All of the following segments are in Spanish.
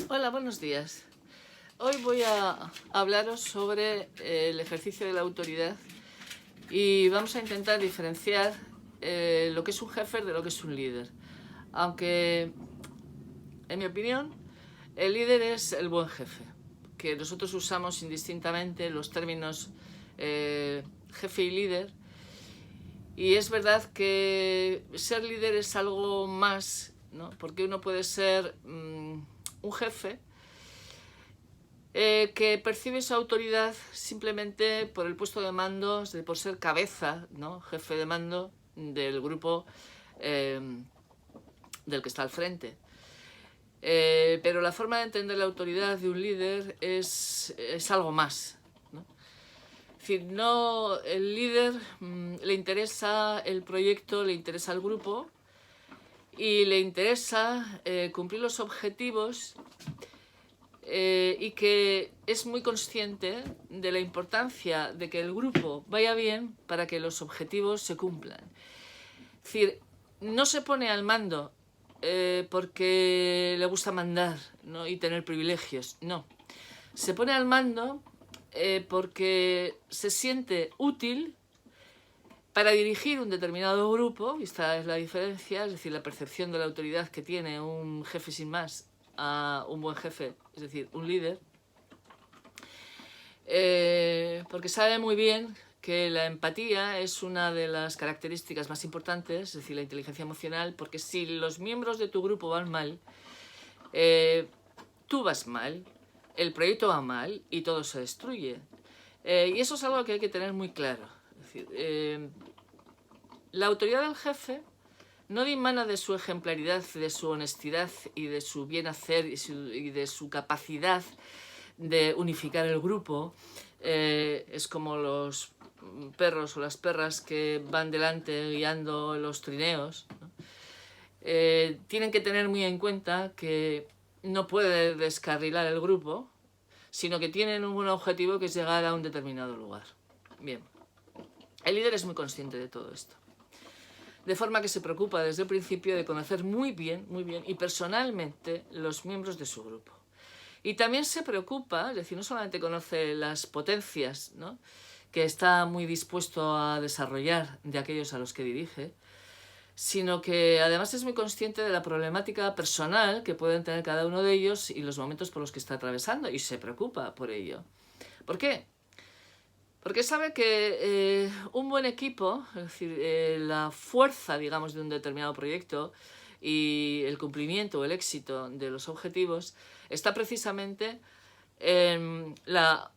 Hola, buenos días. Hoy voy a hablaros sobre el ejercicio de la autoridad y vamos a intentar diferenciar lo que es un jefe de lo que es un líder. Aunque, en mi opinión, el líder es el buen jefe, que nosotros usamos indistintamente los términos jefe y líder. Y es verdad que ser líder es algo más, ¿no? Porque uno puede ser un jefe que percibe su autoridad simplemente por el puesto de mando, por ser cabeza, ¿no? Jefe de mando del grupo del que está al frente. Pero la forma de entender la autoridad de un líder es algo más, ¿no? Es decir, no, el líder le interesa el proyecto, le interesa el grupo y le interesa cumplir los objetivos y que es muy consciente de la importancia de que el grupo vaya bien para que los objetivos se cumplan. Es decir, no se pone al mando porque le gusta mandar, ¿no? Y tener privilegios, no. Se pone al mando porque se siente útil para dirigir un determinado grupo, y esta es la diferencia, es decir, la percepción de la autoridad que tiene un jefe sin más a un buen jefe, es decir, un líder, porque sabe muy bien que la empatía es una de las características más importantes, es decir, la inteligencia emocional, porque si los miembros de tu grupo van mal, tú vas mal, el proyecto va mal y todo se destruye. Y eso es algo que hay que tener muy claro. Es decir, la autoridad del jefe no dimana de su ejemplaridad, de su honestidad y de su bien hacer y de su capacidad de unificar el grupo. Es como los perros o las perras que van delante guiando los trineos, ¿no? Tienen que tener muy en cuenta que no puede descarrilar el grupo, sino que tienen un buen objetivo, que es llegar a un determinado lugar. Bien, el líder es muy consciente de todo esto, de forma que se preocupa desde el principio de conocer muy bien y personalmente los miembros de su grupo. Y también se preocupa, es decir, no solamente conoce las potencias, ¿no?, que está muy dispuesto a desarrollar de aquellos a los que dirige, sino que además es muy consciente de la problemática personal que pueden tener cada uno de ellos y los momentos por los que está atravesando, y se preocupa por ello. ¿Por qué? Porque sabe que un buen equipo, es decir, la fuerza, digamos, de un determinado proyecto y el cumplimiento o el éxito de los objetivos está precisamente en la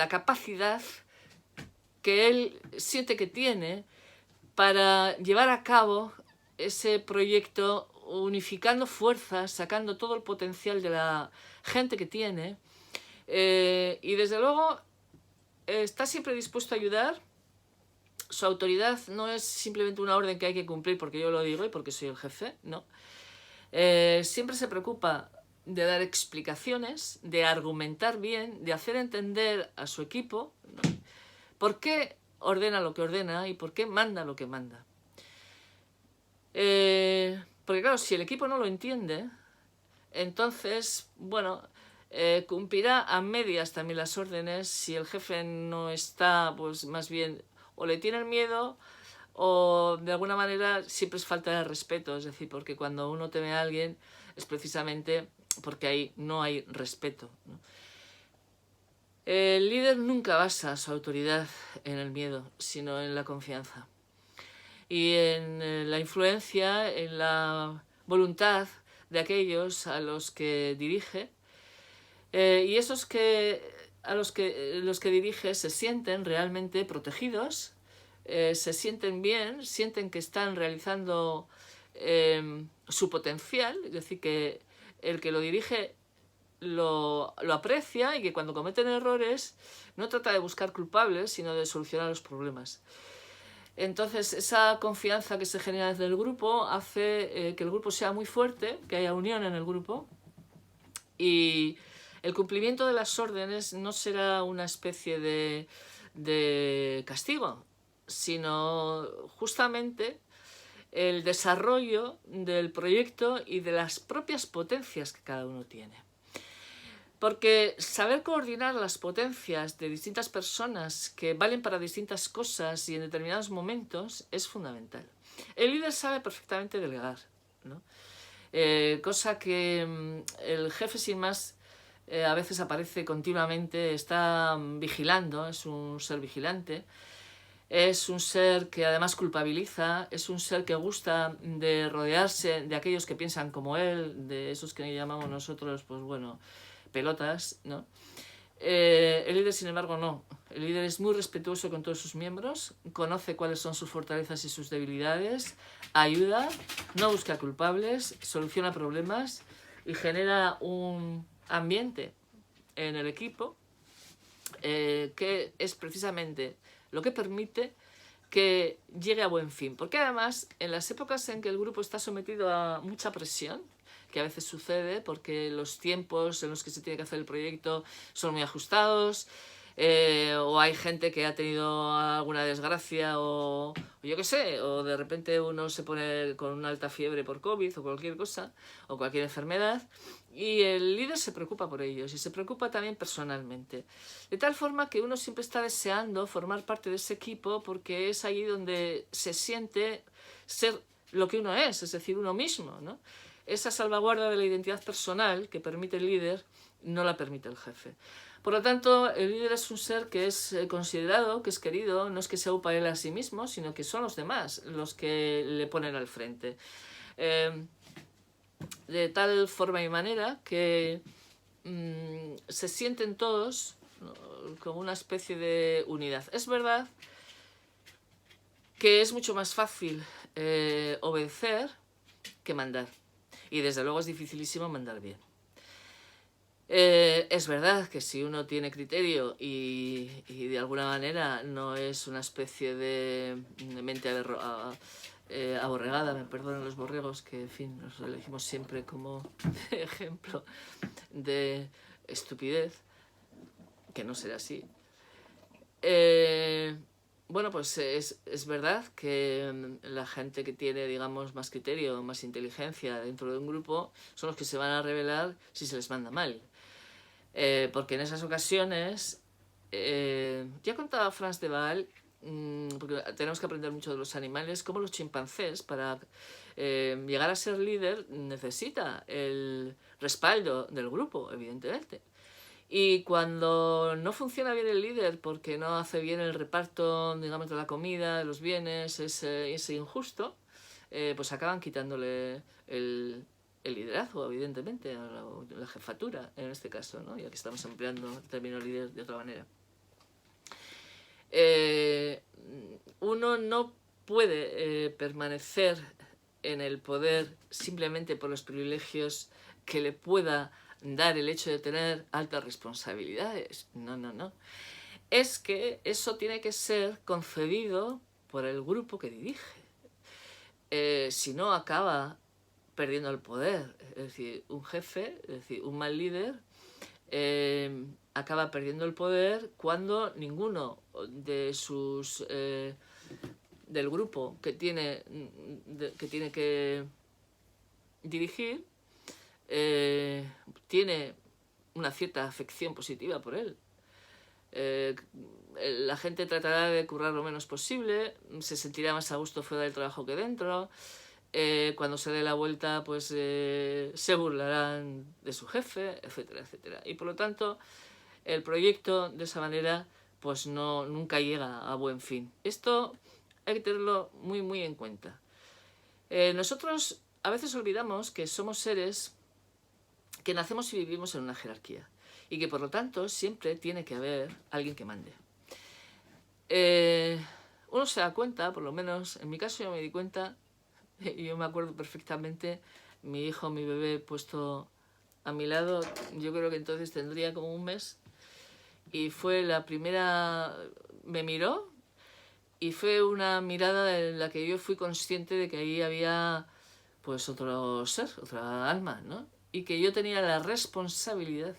capacidad que él siente que tiene para llevar a cabo ese proyecto unificando fuerzas, sacando todo el potencial de la gente que tiene, y desde luego está siempre dispuesto a ayudar. Su autoridad no es simplemente una orden que hay que cumplir porque yo lo digo y porque soy el jefe, no. Siempre se preocupa de dar explicaciones, de argumentar bien, de hacer entender a su equipo, ¿no?, por qué ordena lo que ordena y por qué manda lo que manda. Porque claro, si el equipo no lo entiende, entonces, bueno, cumplirá a medias también las órdenes. Si el jefe no está, pues más bien o le tienen miedo o de alguna manera siempre es falta de respeto. Es decir, porque cuando uno teme a alguien es precisamente porque ahí no hay respeto, ¿no? El líder nunca basa su autoridad en el miedo, sino en la confianza y en la influencia, en la voluntad de aquellos a los que dirige, y esos a los que dirige se sienten realmente protegidos, se sienten bien, sienten que están realizando su potencial, es decir, que el que lo dirige lo aprecia y que cuando cometen errores no trata de buscar culpables, sino de solucionar los problemas. Entonces, esa confianza que se genera desde el grupo hace que el grupo sea muy fuerte, que haya unión en el grupo, y el cumplimiento de las órdenes no será una especie de castigo, sino justamente el desarrollo del proyecto y de las propias potencias que cada uno tiene. Porque saber coordinar las potencias de distintas personas que valen para distintas cosas y en determinados momentos es fundamental. El líder sabe perfectamente delegar, ¿no? Cosa que el jefe sin más a veces aparece continuamente, está vigilando, es un ser vigilante, es un ser que además culpabiliza, es un ser que gusta de rodearse de aquellos que piensan como él, de esos que llamamos nosotros, pues bueno, pelotas, ¿no? El líder, sin embargo, no. El líder es muy respetuoso con todos sus miembros, conoce cuáles son sus fortalezas y sus debilidades, ayuda, no busca culpables, soluciona problemas y genera un ambiente en el equipo que es precisamente lo que permite que llegue a buen fin. Porque además, en las épocas en que el grupo está sometido a mucha presión, que a veces sucede porque los tiempos en los que se tiene que hacer el proyecto son muy ajustados, o hay gente que ha tenido alguna desgracia, o yo qué sé, o de repente uno se pone con una alta fiebre por COVID o cualquier cosa, o cualquier enfermedad, y el líder se preocupa por ellos y se preocupa también personalmente. De tal forma que uno siempre está deseando formar parte de ese equipo porque es allí donde se siente ser lo que uno es decir, uno mismo, ¿no? Esa salvaguarda de la identidad personal que permite el líder no la permite el jefe. Por lo tanto, el líder es un ser que es considerado, que es querido, no es que se upa él a sí mismo, sino que son los demás los que le ponen al frente. De tal forma y manera que se sienten todos, ¿no?, como una especie de unidad. Es verdad que es mucho más fácil obedecer que mandar. Y desde luego es dificilísimo mandar bien. Es verdad que si uno tiene criterio y de alguna manera no es una especie de mente aborregada, me perdonan los borregos, que en fin, nos elegimos siempre como ejemplo de estupidez, que no será así. Bueno, pues es verdad que la gente que tiene, digamos, más criterio, más inteligencia dentro de un grupo son los que se van a rebelar si se les manda mal. Porque en esas ocasiones, ya contaba Frans de Waal, porque tenemos que aprender mucho de los animales, como los chimpancés, para llegar a ser líder, necesita el respaldo del grupo, evidentemente. Y cuando no funciona bien el líder porque no hace bien el reparto, digamos, de la comida, de los bienes, es injusto, pues acaban quitándole el liderazgo, evidentemente, la jefatura, en este caso, ¿no? Ya que estamos empleando el término líder de otra manera. Uno no puede permanecer en el poder simplemente por los privilegios que le pueda dar el hecho de tener altas responsabilidades. No, no, no. Es que eso tiene que ser concedido por el grupo que dirige. Si no, acaba perdiendo el poder. Es decir, un jefe, es decir, un mal líder, acaba perdiendo el poder cuando ninguno de sus del grupo que tiene que dirigir tiene una cierta afección positiva por él. La gente tratará de currar lo menos posible, se sentirá más a gusto fuera del trabajo que dentro. Cuando se dé la vuelta, pues se burlarán de su jefe, etcétera, etcétera. Y por lo tanto, el proyecto de esa manera pues nunca llega a buen fin. Esto hay que tenerlo muy, muy en cuenta. Nosotros a veces olvidamos que somos seres que nacemos y vivimos en una jerarquía y que por lo tanto siempre tiene que haber alguien que mande. Uno se da cuenta, por lo menos en mi caso yo me di cuenta, y yo me acuerdo perfectamente, mi hijo, mi bebé puesto a mi lado, yo creo que entonces tendría como un mes, y fue la primera, me miró, y fue una mirada en la que yo fui consciente de que ahí había pues otro ser, otra alma, ¿no? Y que yo tenía la responsabilidad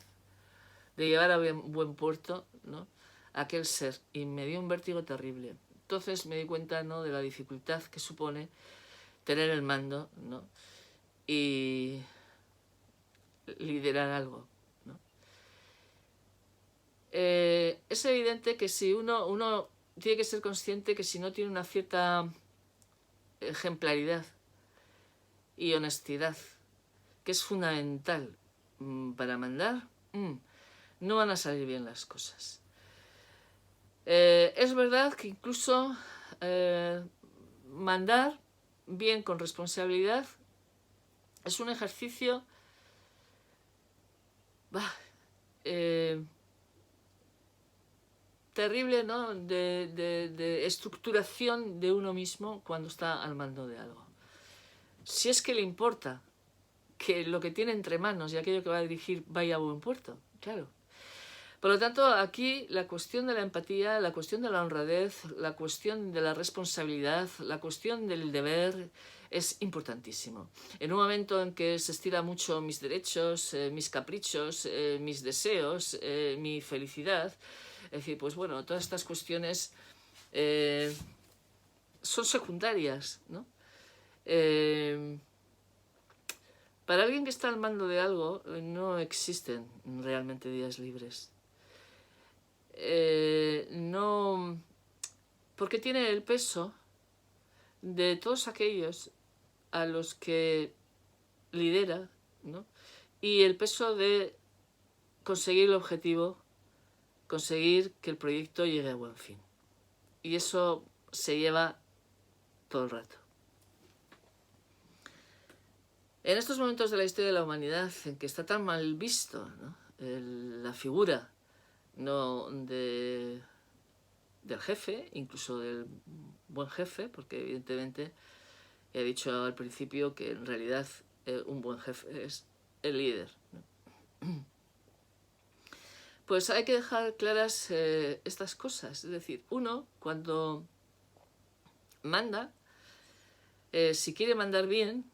de llevar a buen puerto, ¿no?, a aquel ser, y me dio un vértigo terrible. Entonces me di cuenta, ¿no?, de la dificultad que supone tener el mando, ¿no? Y liderar algo, ¿no? Es evidente que si uno tiene que ser consciente que si no tiene una cierta ejemplaridad y honestidad, que es fundamental para mandar, no van a salir bien las cosas. Es verdad que incluso mandar bien con responsabilidad es un ejercicio terrible, ¿no? de estructuración de uno mismo cuando está al mando de algo. Si es que le importa que lo que tiene entre manos y aquello que va a dirigir vaya a buen puerto, claro. Por lo tanto, aquí la cuestión de la empatía, la cuestión de la honradez, la cuestión de la responsabilidad, la cuestión del deber es importantísimo. En un momento en que se estira mucho mis derechos, mis caprichos, mis deseos, mi felicidad, es decir, pues bueno, todas estas cuestiones son secundarias, ¿no? Para alguien que está al mando de algo, no existen realmente días libres. No, porque tiene el peso de todos aquellos a los que lidera, ¿no? Y el peso de conseguir el objetivo, conseguir que el proyecto llegue a buen fin. Y eso se lleva todo el rato. En estos momentos de la historia de la humanidad en que está tan mal visto, ¿no? La figura, ¿no? del jefe, incluso del buen jefe, porque evidentemente he dicho al principio que en realidad un buen jefe es el líder, ¿no? Pues hay que dejar claras estas cosas. Es decir, uno cuando manda, si quiere mandar bien,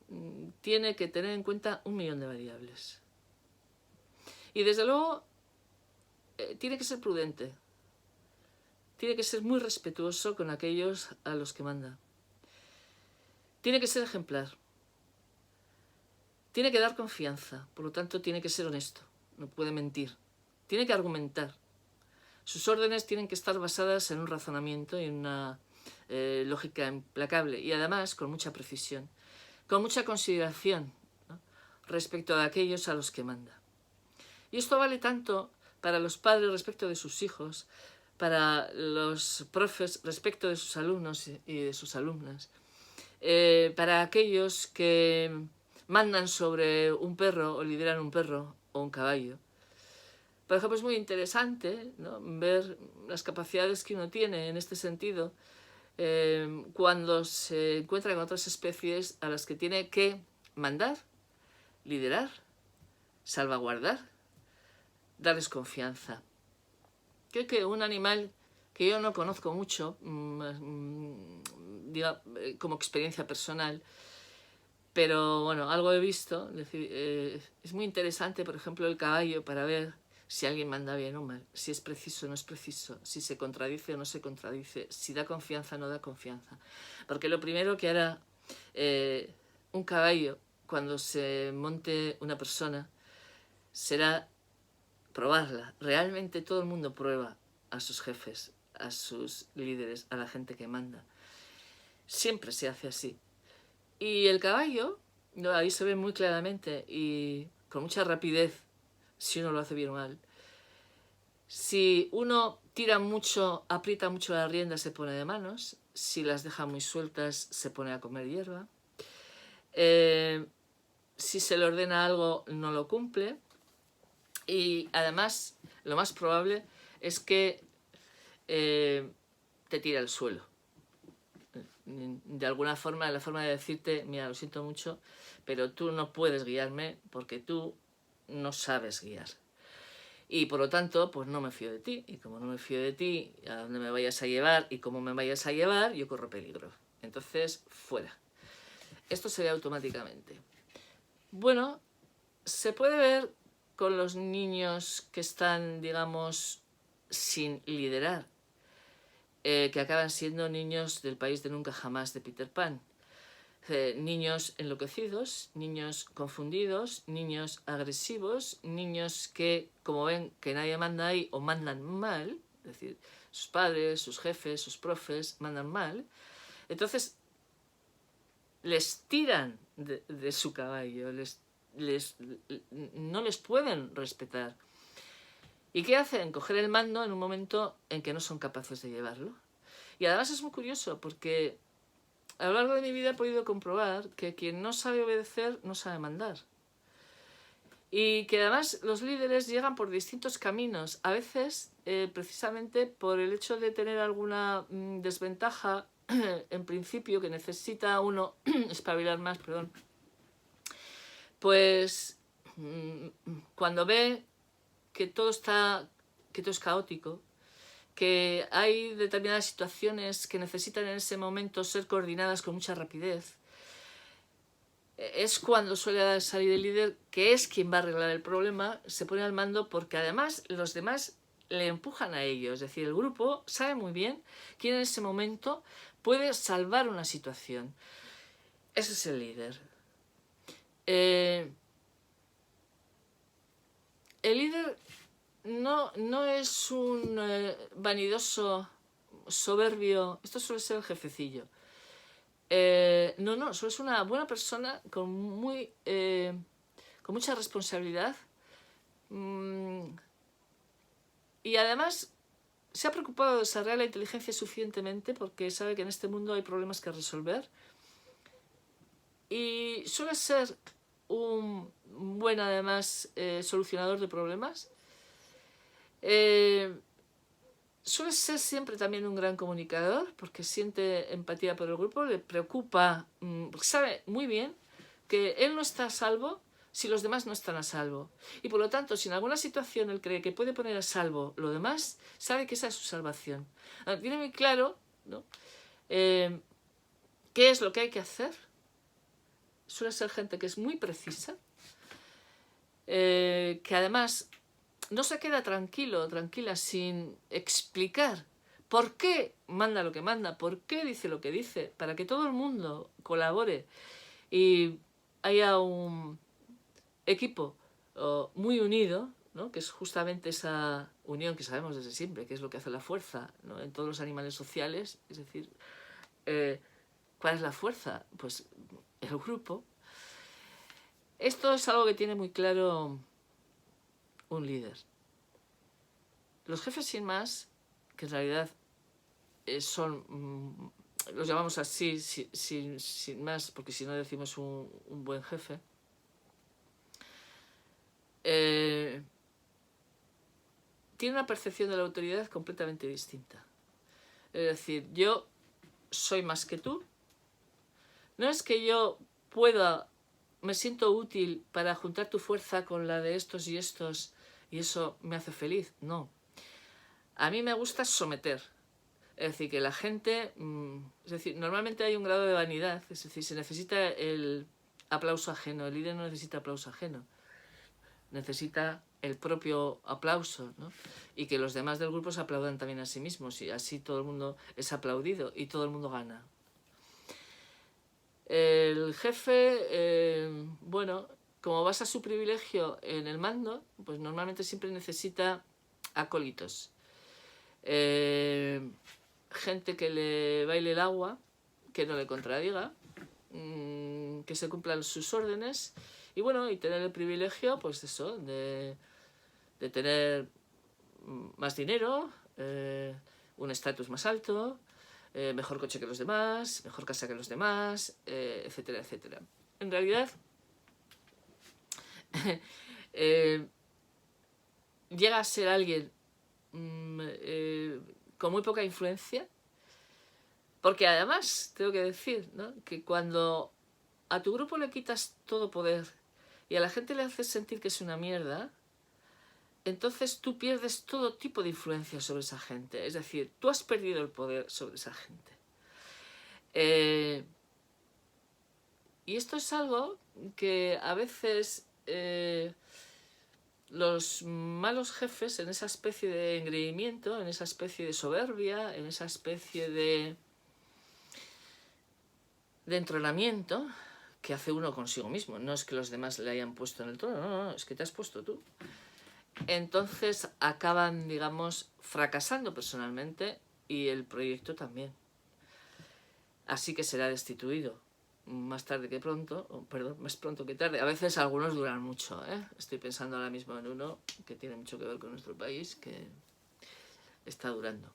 tiene que tener en cuenta 1.000.000 de variables. Y desde luego tiene que ser prudente. Tiene que ser muy respetuoso con aquellos a los que manda. Tiene que ser ejemplar. Tiene que dar confianza, por lo tanto tiene que ser honesto, no puede mentir. Tiene que argumentar. Sus órdenes tienen que estar basadas en un razonamiento y en una lógica implacable y además con mucha precisión, con mucha consideración, ¿no? Respecto a aquellos a los que manda. Y esto vale tanto para los padres respecto de sus hijos, para los profes respecto de sus alumnos y de sus alumnas, para aquellos que mandan sobre un perro o lideran un perro o un caballo. Por ejemplo, es muy interesante, ¿no? Ver las capacidades que uno tiene en este sentido cuando se encuentra con otras especies a las que tiene que mandar, liderar, salvaguardar, darles confianza. Creo que un animal que yo no conozco mucho, como experiencia personal, pero bueno, algo he visto, es decir, es muy interesante, por ejemplo, el caballo para ver si alguien manda bien o mal, si es preciso o no es preciso, si se contradice o no se contradice, si da confianza o no da confianza. Porque lo primero que hará un caballo cuando se monte una persona será probarla. Realmente todo el mundo prueba a sus jefes, a sus líderes, a la gente que manda. Siempre se hace así. Y el caballo, ahí se ve muy claramente y con mucha rapidez si uno lo hace bien o mal. Si uno tira mucho, aprieta mucho las riendas, se pone de manos. Si las deja muy sueltas, se pone a comer hierba. Si se le ordena algo, no lo cumple. Y además, lo más probable es que te tira al suelo. De alguna forma, la forma de decirte, mira, lo siento mucho, pero tú no puedes guiarme porque tú no sabes guiar. Y por lo tanto, pues no me fío de ti. Y como no me fío de ti, a dónde me vayas a llevar y cómo me vayas a llevar, yo corro peligro. Entonces, fuera. Esto sería automáticamente. Bueno, se puede ver con los niños que están, digamos, sin liderar, que acaban siendo niños del país de nunca jamás de Peter Pan. Niños enloquecidos, niños confundidos, niños agresivos, niños que, como ven que nadie manda ahí o mandan mal, es decir, sus padres, sus jefes, sus profes mandan mal, entonces les tiran de su caballo, no les pueden respetar. ¿Y qué hacen? Coger el mando en un momento en que no son capaces de llevarlo. Y además es muy curioso porque a lo largo de mi vida he podido comprobar que quien no sabe obedecer no sabe mandar. Y que además los líderes llegan por distintos caminos, a veces precisamente por el hecho de tener alguna desventaja en principio, que necesita uno espabilar más, perdón. Pues cuando ve que todo es caótico, que hay determinadas situaciones que necesitan en ese momento ser coordinadas con mucha rapidez, es cuando suele salir el líder, que es quien va a arreglar el problema, se pone al mando, porque además los demás le empujan a ello. Es decir, el grupo sabe muy bien quién en ese momento puede salvar una situación. Ese es el líder. El líder no es un vanidoso, soberbio. Esto suele ser el jefecillo. No, suele ser una buena persona con mucha responsabilidad. Y además se ha preocupado de desarrollar la inteligencia suficientemente porque sabe que en este mundo hay problemas que resolver. Y suele ser un buen, además, solucionador de problemas. Suele ser siempre también un gran comunicador porque siente empatía por el grupo, le preocupa, sabe muy bien que él no está a salvo si los demás no están a salvo. Y por lo tanto, si en alguna situación él cree que puede poner a salvo lo demás, sabe que esa es su salvación. Tiene muy claro, ¿no?, qué es lo que hay que hacer. Suele ser gente que es muy precisa, que además no se queda tranquila sin explicar por qué manda lo que manda, por qué dice lo que dice, para que todo el mundo colabore y haya un equipo muy unido, ¿no?, que es justamente esa unión que sabemos desde siempre, que es lo que hace la fuerza, ¿no?, en todos los animales sociales. Es decir, ¿cuál es la fuerza? Pues el grupo. Esto es algo que tiene muy claro un líder. Los jefes sin más, que en realidad son, los llamamos así sin más, porque si no decimos un buen jefe, tiene una percepción de la autoridad completamente distinta. Es decir, yo soy más que tú. No es que yo me siento útil para juntar tu fuerza con la de estos y estos y eso me hace feliz. No. A mí me gusta someter. Es decir, que la gente... es decir, normalmente hay un grado de vanidad. Es decir, se necesita el aplauso ajeno. El líder no necesita aplauso ajeno. Necesita el propio aplauso, ¿no? Y que los demás del grupo se aplaudan también a sí mismos. Y así todo el mundo es aplaudido y todo el mundo gana. El jefe, bueno, como basa su privilegio en el mando, pues normalmente siempre necesita acólitos. Gente que le baile el agua, que no le contradiga, que se cumplan sus órdenes y bueno, y tener el privilegio, pues eso, de tener más dinero, un estatus más alto, mejor coche que los demás, mejor casa que los demás, etcétera, etcétera. En realidad, llega a ser alguien con muy poca influencia, porque además, tengo que decir, ¿no?, que cuando a tu grupo le quitas todo poder y a la gente le haces sentir que es una mierda, entonces tú pierdes todo tipo de influencia sobre esa gente. Es decir, tú has perdido el poder sobre esa gente. Y esto es algo que a veces los malos jefes, en esa especie de engreimiento, en esa especie de soberbia, en esa especie de de entrenamiento que hace uno consigo mismo. No es que los demás le hayan puesto en el trono, no, es que te has puesto tú. Entonces acaban, digamos, fracasando personalmente y el proyecto también. Así que será destituido más tarde que pronto, perdón, más pronto que tarde. A veces algunos duran mucho, ¿eh? Estoy pensando ahora mismo en uno que tiene mucho que ver con nuestro país, que está durando.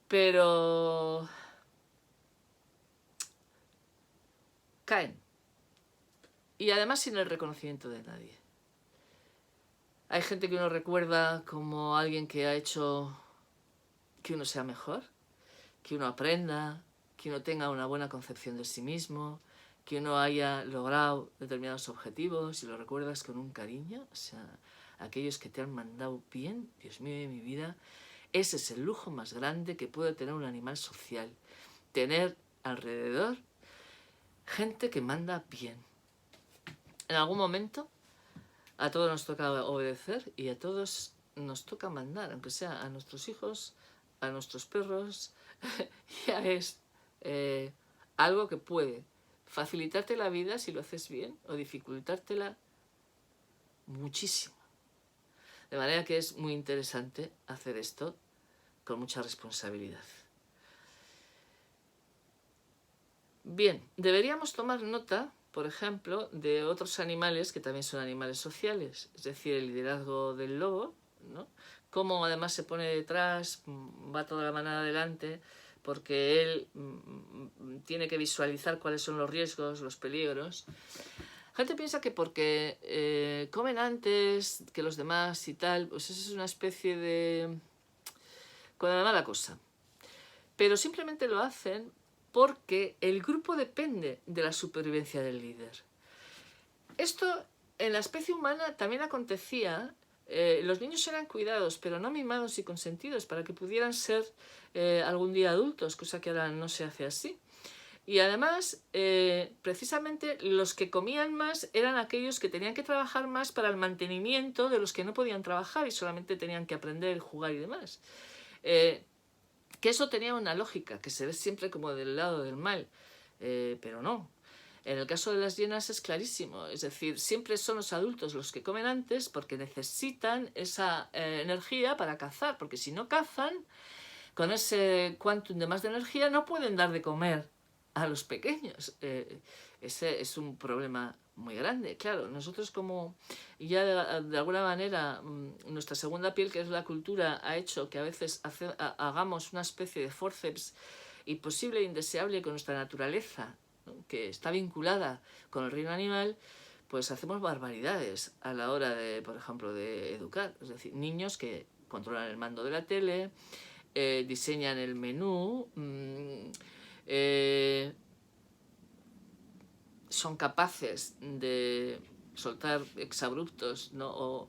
Pero caen. Y además sin el reconocimiento de nadie. Hay gente que uno recuerda como alguien que ha hecho que uno sea mejor, que uno aprenda, que uno tenga una buena concepción de sí mismo, que uno haya logrado determinados objetivos y lo recuerdas con un cariño. O sea, aquellos que te han mandado bien, Dios mío de mi vida, ese es el lujo más grande que puede tener un animal social. Tener alrededor gente que manda bien. En algún momento a todos nos toca obedecer y a todos nos toca mandar, aunque sea a nuestros hijos, a nuestros perros. Ya es algo que puede facilitarte la vida si lo haces bien o dificultártela muchísimo. De manera que es muy interesante hacer esto con mucha responsabilidad. Bien, deberíamos tomar nota, por ejemplo, de otros animales que también son animales sociales, es decir, el liderazgo del lobo, ¿no? Cómo además se pone detrás, va toda la manada adelante, porque él tiene que visualizar cuáles son los riesgos, los peligros. La gente piensa que porque comen antes que los demás y tal, pues eso es una especie de... con la mala cosa. Pero simplemente lo hacen porque el grupo depende de la supervivencia del líder. Esto en la especie humana también acontecía. Los niños eran cuidados, pero no mimados y consentidos para que pudieran ser algún día adultos, cosa que ahora no se hace así. Y además, precisamente los que comían más eran aquellos que tenían que trabajar más para el mantenimiento de los que no podían trabajar y solamente tenían que aprender, jugar y demás. Que eso tenía una lógica, que se ve siempre como del lado del mal, pero no. En el caso de las hienas es clarísimo, es decir, siempre son los adultos los que comen antes porque necesitan esa energía para cazar, porque si no cazan, con ese quantum de más de energía no pueden dar de comer a los pequeños. Ese es un problema muy grande. Claro, nosotros como ya de alguna manera nuestra segunda piel, que es la cultura, ha hecho que a veces hagamos una especie de forceps imposible e indeseable con nuestra naturaleza, ¿no? Que está vinculada con el reino animal, pues hacemos barbaridades a la hora de, por ejemplo, de educar. Es decir, niños que controlan el mando de la tele, diseñan el menú, son capaces de soltar exabruptos, ¿no? O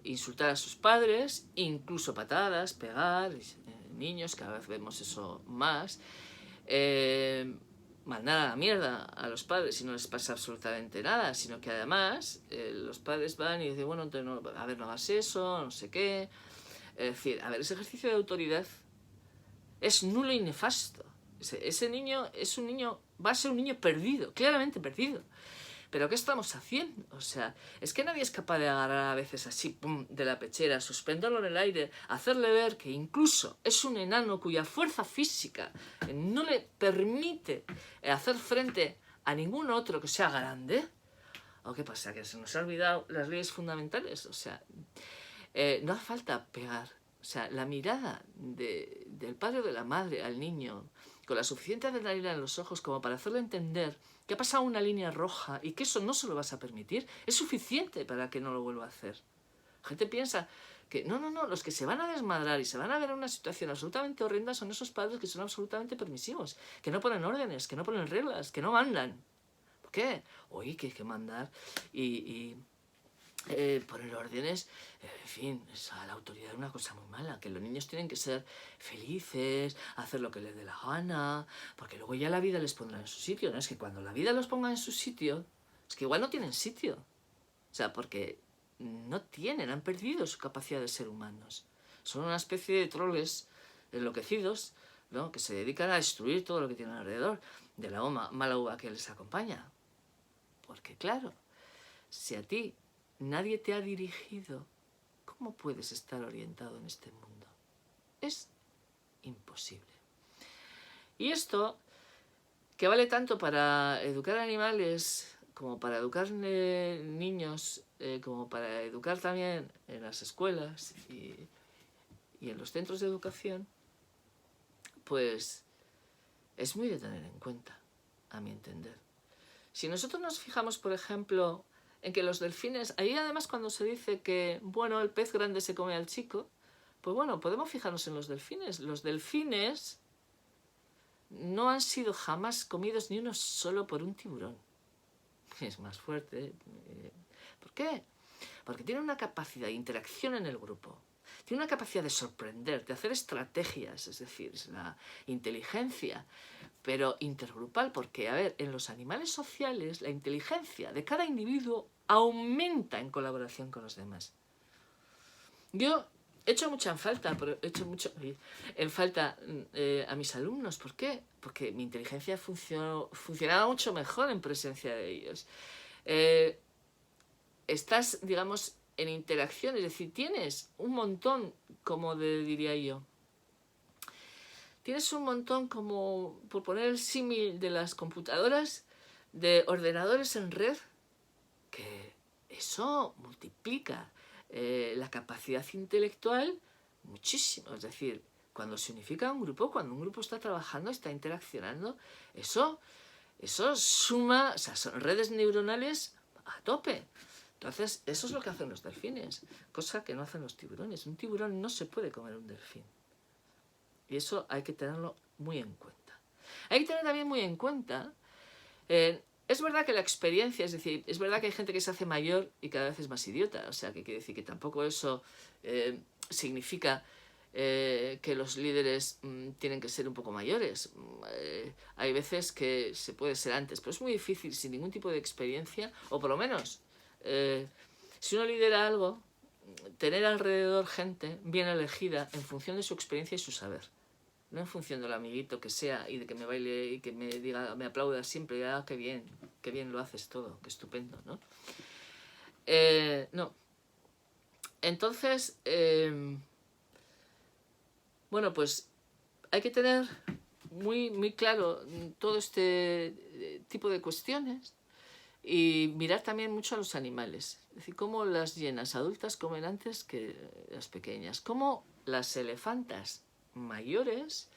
insultar a sus padres, incluso patadas, pegar, niños, cada vez vemos eso más, mandar a la mierda a los padres y no les pasa absolutamente nada, sino que además los padres van y dicen, bueno, entonces no, a ver, no hagas eso, no sé qué. Es decir, a ver, ese ejercicio de autoridad es nulo y nefasto. Ese niño es un niño, va a ser un niño perdido, claramente perdido. ¿Pero qué estamos haciendo? O sea, es que nadie es capaz de agarrar a veces así, pum, de la pechera, suspenderlo en el aire, hacerle ver que incluso es un enano cuya fuerza física no le permite hacer frente a ningún otro que sea grande. ¿O qué pasa? ¿Que se nos ha olvidado las leyes fundamentales? O sea, no hace falta pegar. O sea, la mirada del padre o de la madre al niño, con la suficiente adrenalina en los ojos como para hacerle entender que ha pasado una línea roja y que eso no se lo vas a permitir, es suficiente para que no lo vuelva a hacer. La gente piensa que no, los que se van a desmadrar y se van a ver en una situación absolutamente horrenda son esos padres que son absolutamente permisivos, que no ponen órdenes, que no ponen reglas, que no mandan. ¿Por qué? Oye, que hay que mandar y poner órdenes, en fin, la autoridad es una cosa muy mala, que los niños tienen que ser felices, hacer lo que les dé la gana, porque luego ya la vida les pondrá en su sitio, ¿no? Es que cuando la vida los ponga en su sitio, es que igual no tienen sitio, o sea, porque no tienen, han perdido su capacidad de ser humanos, son una especie de troles enloquecidos, ¿no? Que se dedican a destruir todo lo que tienen alrededor. de la mala uva que les acompaña. Porque claro, si a ti nadie te ha dirigido, ¿cómo puedes estar orientado en este mundo? Es imposible. Y esto, que vale tanto para educar animales, como para educar niños, como para educar también en las escuelas y en los centros de educación, pues es muy de tener en cuenta, a mi entender. Si nosotros nos fijamos, por ejemplo, en que los delfines, ahí además cuando se dice que, bueno, el pez grande se come al chico, pues bueno, podemos fijarnos en los delfines. Los delfines no han sido jamás comidos ni uno solo por un tiburón. Es más fuerte. ¿Por qué? Porque tiene una capacidad de interacción en el grupo. Tiene una capacidad de sorprender, de hacer estrategias, es decir, es la inteligencia, pero intergrupal, porque, a ver, en los animales sociales la inteligencia de cada individuo aumenta en colaboración con los demás. Yo he hecho mucha en falta, a mis alumnos. ¿Por qué? Porque mi inteligencia funcionaba mucho mejor en presencia de ellos. Estás, digamos, en interacción, es decir, tienes un montón, como diría yo, tienes un montón, como por poner el símil de las computadoras, de ordenadores en red, que eso multiplica la capacidad intelectual muchísimo. Es decir, cuando se unifica un grupo, cuando un grupo está trabajando, está interaccionando, eso suma, o sea, son redes neuronales a tope. Entonces, eso es lo que hacen los delfines, cosa que no hacen los tiburones. Un tiburón no se puede comer un delfín. Y eso hay que tenerlo muy en cuenta. Hay que tener también muy en cuenta, es verdad que la experiencia, es decir, es verdad que hay gente que se hace mayor y cada vez es más idiota, o sea, que quiere decir que tampoco eso significa que los líderes tienen que ser un poco mayores. Hay veces que se puede ser antes, pero es muy difícil sin ningún tipo de experiencia, o por lo menos, si uno lidera algo, tener alrededor gente bien elegida en función de su experiencia y su saber. No en función del amiguito que sea y de que me baile y que me diga, me aplauda siempre, ah, qué bien lo haces todo, qué estupendo, ¿no? No. Entonces, bueno, pues hay que tener muy claro todo este tipo de cuestiones y mirar también mucho a los animales. Es decir, cómo las hienas adultas comen antes que las pequeñas. Cómo las elefantas mayores,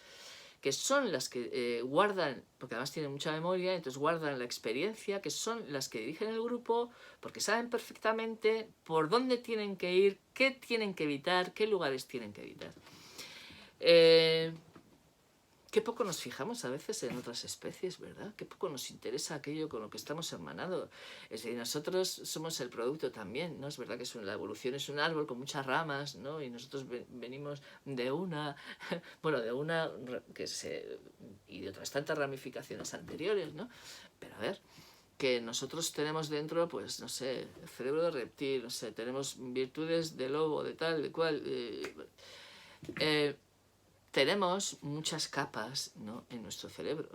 que son las que guardan, porque además tienen mucha memoria, entonces guardan la experiencia, que son las que dirigen el grupo, porque saben perfectamente por dónde tienen que ir, qué tienen que evitar, qué lugares tienen que evitar. Qué poco nos fijamos a veces en otras especies, ¿verdad? Qué poco nos interesa aquello con lo que estamos hermanados. Es decir, nosotros somos el producto también, ¿no? Es verdad que la evolución es un árbol con muchas ramas, ¿no? Y nosotros venimos de una, bueno, de una y de otras tantas ramificaciones anteriores, ¿no? Pero a ver, que nosotros tenemos dentro, pues, no sé, el cerebro de reptil, no sé, tenemos virtudes de lobo, de tal, de cual. Tenemos muchas capas, ¿no?, en nuestro cerebro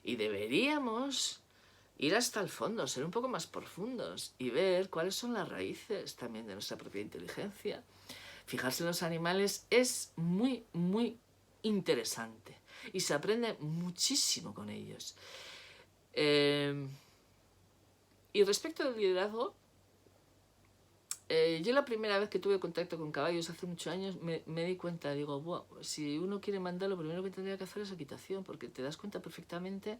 y deberíamos ir hasta el fondo, ser un poco más profundos y ver cuáles son las raíces también de nuestra propia inteligencia. Fijarse en los animales es muy interesante y se aprende muchísimo con ellos. Y respecto del liderazgo, yo la primera vez que tuve contacto con caballos hace muchos años me di cuenta, digo, wow, si uno quiere mandar, lo primero que tendría que hacer es equitación, porque te das cuenta perfectamente,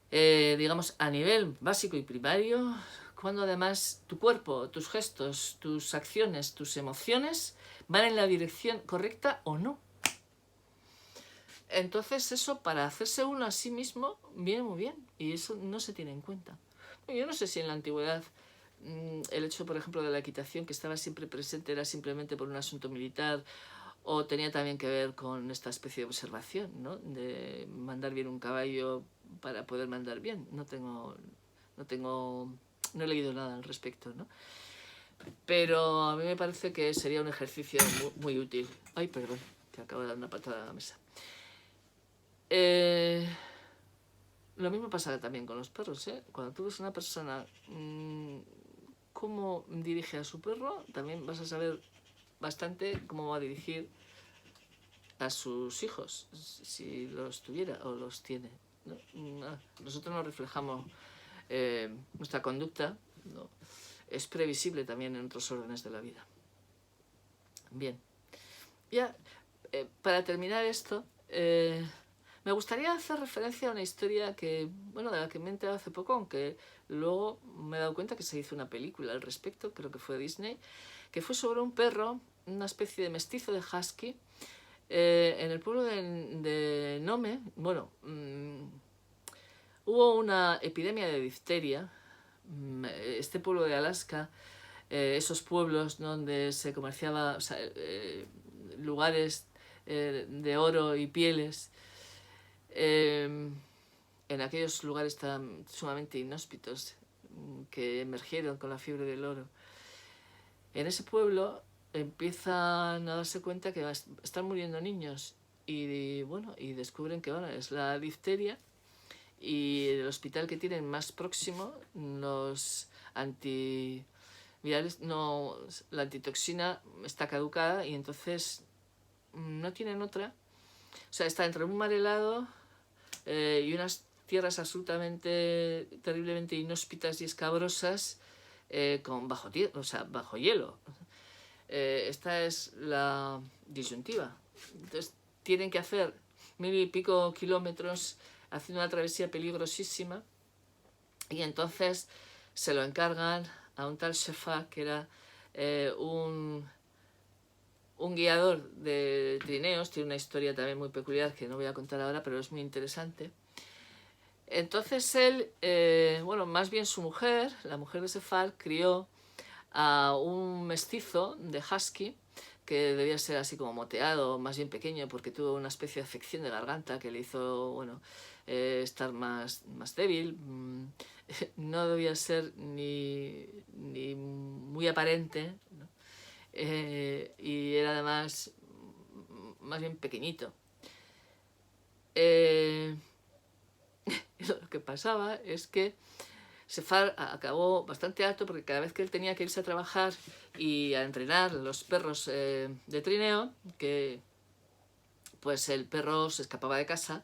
digamos, a nivel básico y primario, cuando además tu cuerpo, tus gestos, tus acciones, tus emociones van en la dirección correcta o no. Entonces eso, para hacerse uno a sí mismo, viene muy bien, y eso no se tiene en cuenta. Yo no sé si en la antigüedad el hecho, por ejemplo, de la equitación, que estaba siempre presente, era simplemente por un asunto militar o tenía también que ver con esta especie de observación, ¿no?, de mandar bien un caballo para poder mandar bien. No he leído nada al respecto, ¿no? Pero a mí me parece que sería un ejercicio muy útil. Ay, perdón, que acabo de dar una patada a la mesa. lo mismo pasa también con los perros, ¿eh? Cuando tú ves una persona cómo dirige a su perro, también vas a saber bastante cómo va a dirigir a sus hijos, si los tuviera o los tiene, ¿no? Nosotros nos reflejamos nuestra conducta, ¿no? Es previsible también en otros órdenes de la vida. Bien, ya para terminar esto, me gustaría hacer referencia a una historia que, bueno, de la que me he enterado hace poco, aunque luego me he dado cuenta que se hizo una película al respecto, creo que fue Disney, que fue sobre un perro, una especie de mestizo de husky, en el pueblo de Nome. Bueno, hubo una epidemia de difteria. Este pueblo de Alaska, esos pueblos donde se comerciaba, o sea, lugares de oro y pieles, en aquellos lugares tan sumamente inhóspitos que emergieron con la fiebre del oro. En ese pueblo empiezan a darse cuenta que están muriendo niños y bueno, y descubren que bueno, es la difteria, y el hospital que tienen más próximo, los antivirales, no, la antitoxina está caducada y entonces no tienen otra. O sea, está entre un mar helado y unas tierras absolutamente, terriblemente inhóspitas y escabrosas, con bajo hielo. Esta es la disyuntiva. Entonces tienen que hacer 1000 y pico kilómetros haciendo una travesía peligrosísima, y entonces se lo encargan a un tal Shefar, que era un guiador de trineos. Tiene una historia también muy peculiar que no voy a contar ahora, pero es muy interesante. Entonces él, bueno, más bien su mujer, la mujer de Shefar, crió a un mestizo de husky que debía ser así como moteado, más bien pequeño, porque tuvo una especie de afección de garganta que le hizo, bueno, estar más débil. No debía ser ni muy aparente, ¿no? Y era además más bien pequeñito. Lo que pasaba es que Shefar acabó bastante alto, porque cada vez que él tenía que irse a trabajar y a entrenar los perros de trineo, que pues el perro se escapaba de casa,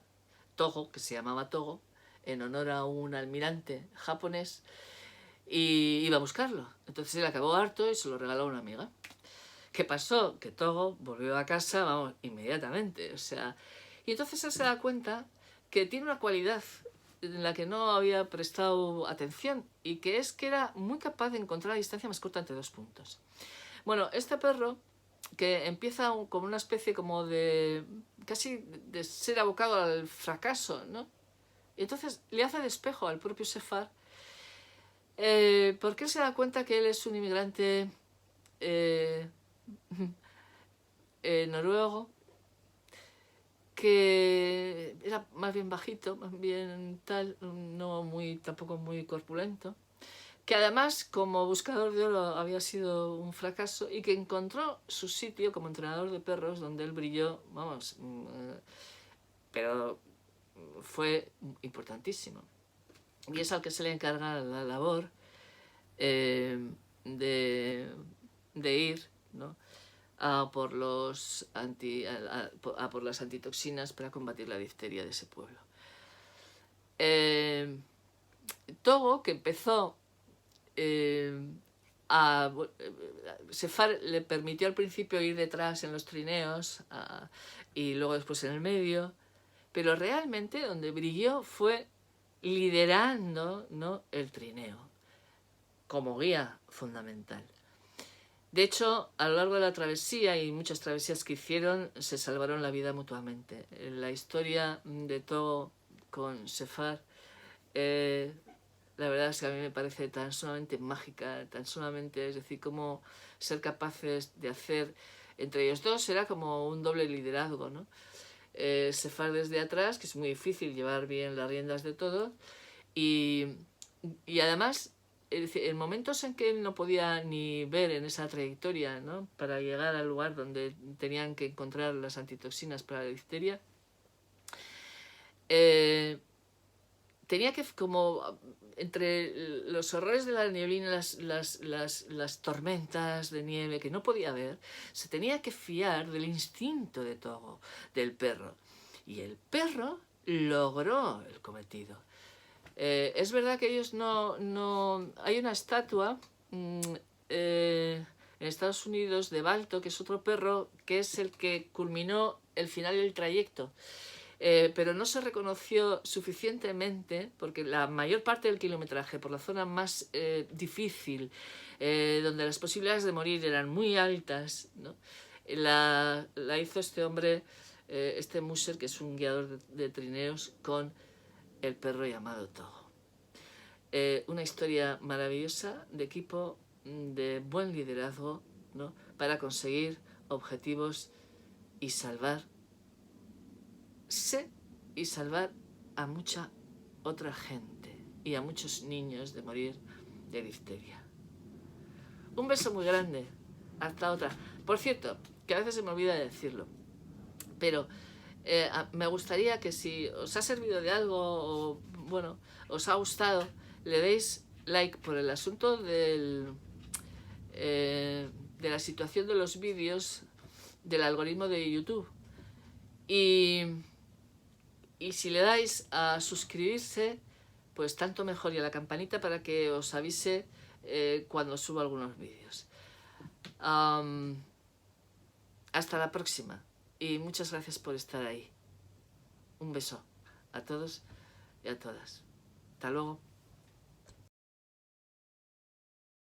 Togo, que se llamaba Togo, en honor a un almirante japonés, y iba a buscarlo. Entonces él acabó harto y se lo regaló a una amiga. ¿Qué pasó? Que Togo volvió a casa, vamos, inmediatamente. O sea, y entonces él se da cuenta que tiene una cualidad en la que no había prestado atención, y que es que era muy capaz de encontrar la distancia más corta entre dos puntos. Bueno, este perro, que empieza como una especie como de casi de ser abocado al fracaso, ¿no? Y entonces le hace de espejo al propio Shefar, porque él se da cuenta que él es un inmigrante noruego, que era más bien bajito, más bien tal, no muy, tampoco muy corpulento, que además como buscador de oro había sido un fracaso, y que encontró su sitio como entrenador de perros, donde él brilló, vamos, pero fue importantísimo. Y es al que se le encarga la labor de ir, ¿no?, a por las antitoxinas para combatir la difteria de ese pueblo. Togo, que empezó Shefar le permitió al principio ir detrás en los trineos y luego después en el medio, pero realmente donde brilló fue liderando, ¿no?, el trineo como guía fundamental. De hecho, a lo largo de la travesía y muchas travesías que hicieron, se salvaron la vida mutuamente. La historia de Togo con Shefar, la verdad es que a mí me parece tan sumamente mágica, tan sumamente, es decir, cómo ser capaces de hacer entre ellos dos era como un doble liderazgo, ¿no? Shefar desde atrás, que es muy difícil llevar bien las riendas de todo, y además, es decir, en momentos en que él no podía ni ver en esa trayectoria, ¿no?, para llegar al lugar donde tenían que encontrar las antitoxinas para la difteria, tenía que, como entre los horrores de la neblina, las tormentas de nieve que no podía ver, se tenía que fiar del instinto de Togo, del perro. Y el perro logró el cometido. Es verdad que ellos no... Hay una estatua en Estados Unidos de Balto, que es otro perro, que es el que culminó el final del trayecto. Pero no se reconoció suficientemente porque la mayor parte del kilometraje por la zona más difícil, donde las posibilidades de morir eran muy altas, ¿no? la hizo este hombre, este Musser, que es un guiador de trineos, con el perro llamado Togo. Una historia maravillosa de equipo, de buen liderazgo, ¿no? Para conseguir objetivos y salvarse y salvar a mucha otra gente y a muchos niños de morir de difteria. Un beso muy grande. Hasta otra. Por cierto, que a veces se me olvida de decirlo, pero me gustaría que si os ha servido de algo o, bueno, os ha gustado, le deis like por el asunto de la situación de los vídeos del algoritmo de YouTube. Y si le dais a suscribirse, pues tanto mejor, y a la campanita para que os avise cuando subo algunos vídeos. Hasta la próxima y muchas gracias por estar ahí. Un beso a todos y a todas. Hasta luego.